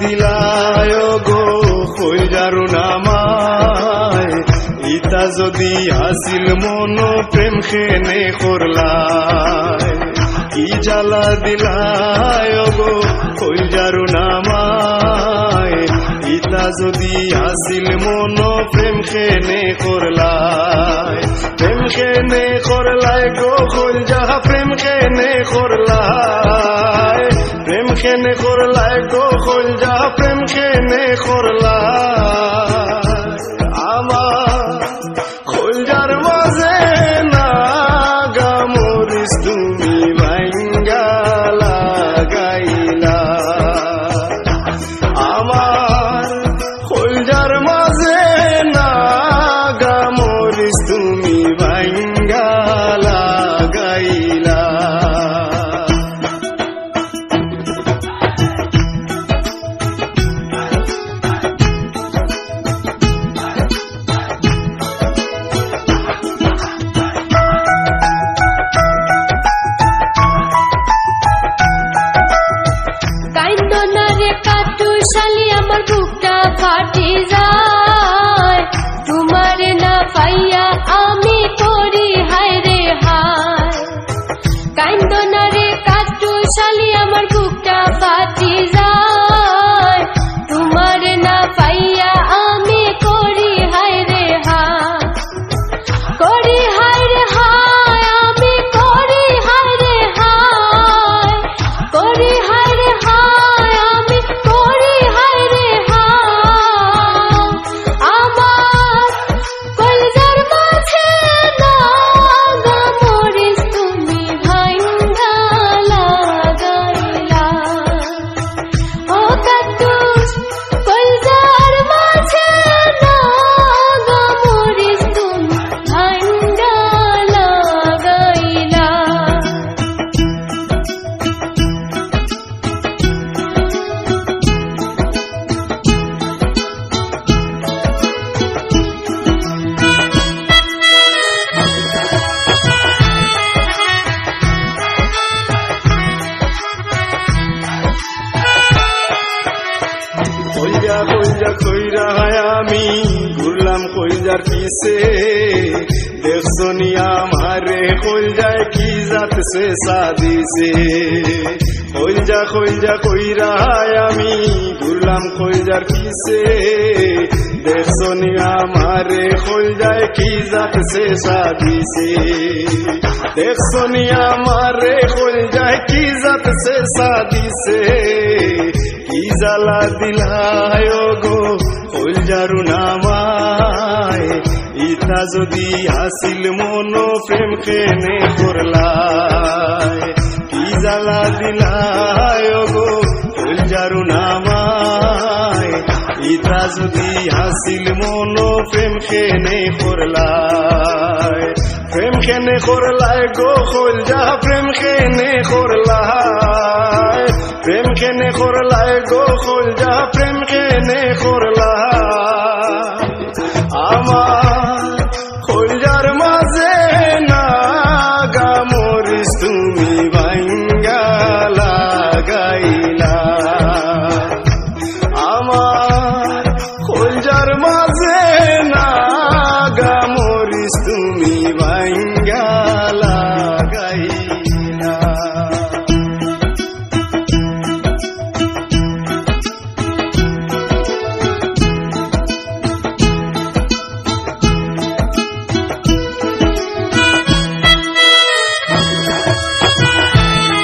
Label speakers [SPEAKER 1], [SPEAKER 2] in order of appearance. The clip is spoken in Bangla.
[SPEAKER 1] দিলায় গো কইলারু নামায় ইতা যদি আসিল মন প্রেম খেনে করলায় কি জ্বালা দিলায় গো কইলারু নামায় ইতা যদি আসিল মন প্রেম খেনে করলায় গো কইলা প্রেম খেনে করলায় গো কইলা প্রেম খেনে করলায় আমার কইলার মাঝে না গামরিস তুমি ভাঙ্গা লাগাইলা আমার কইলার মাঝে না গামরিস তুমি ভাঙ্গা লাগাইলা
[SPEAKER 2] শালি আমার বুকটা ফাটে যায় তোমার না পাইয়া আমি করি হায় রে হায় কান্দনা রে কাটু শালি আমার বুকটা ফাটে যায় তোমার না পাইয়া আমি করি হায় রে হায় করি হায় রে হায় আমি করি হায় রে হায় করি হায় রে হায় আমি করি হায় রে হায় আমার কলজার মাঝে না গামরিস তুমি ভাঙ্গা লাগাইলা ও কাটুস কলজার মাঝে না গামরিস তুমি ভাঙ্গা লাগাইলা
[SPEAKER 1] কইরা কইরা কইরা আমি ঘুরলাম কইরার পিছে দেখছনি আমারে কইরায় কি জাত সে সাদিছে কইরা কইরা কইরা আমি ঘুরলাম কইরার পিছে দেখছনি আমারে কইরায় কি জাত সে সাদিছে দেখছনি আমারে কইরায় কি জাত সে সাদিছে কি জ্বালা দিলায় গো কইলারু নামায় ইতা যদি আসিল মন প্রেম খেনে করলায় কি জ্বালা দিলায় গো কইলারু নামায় ইতা যদি আসিল মন প্রেম খেনে করলায় গো কইলা প্রেম খেনে করলায় গো কইলা প্রেম খেনে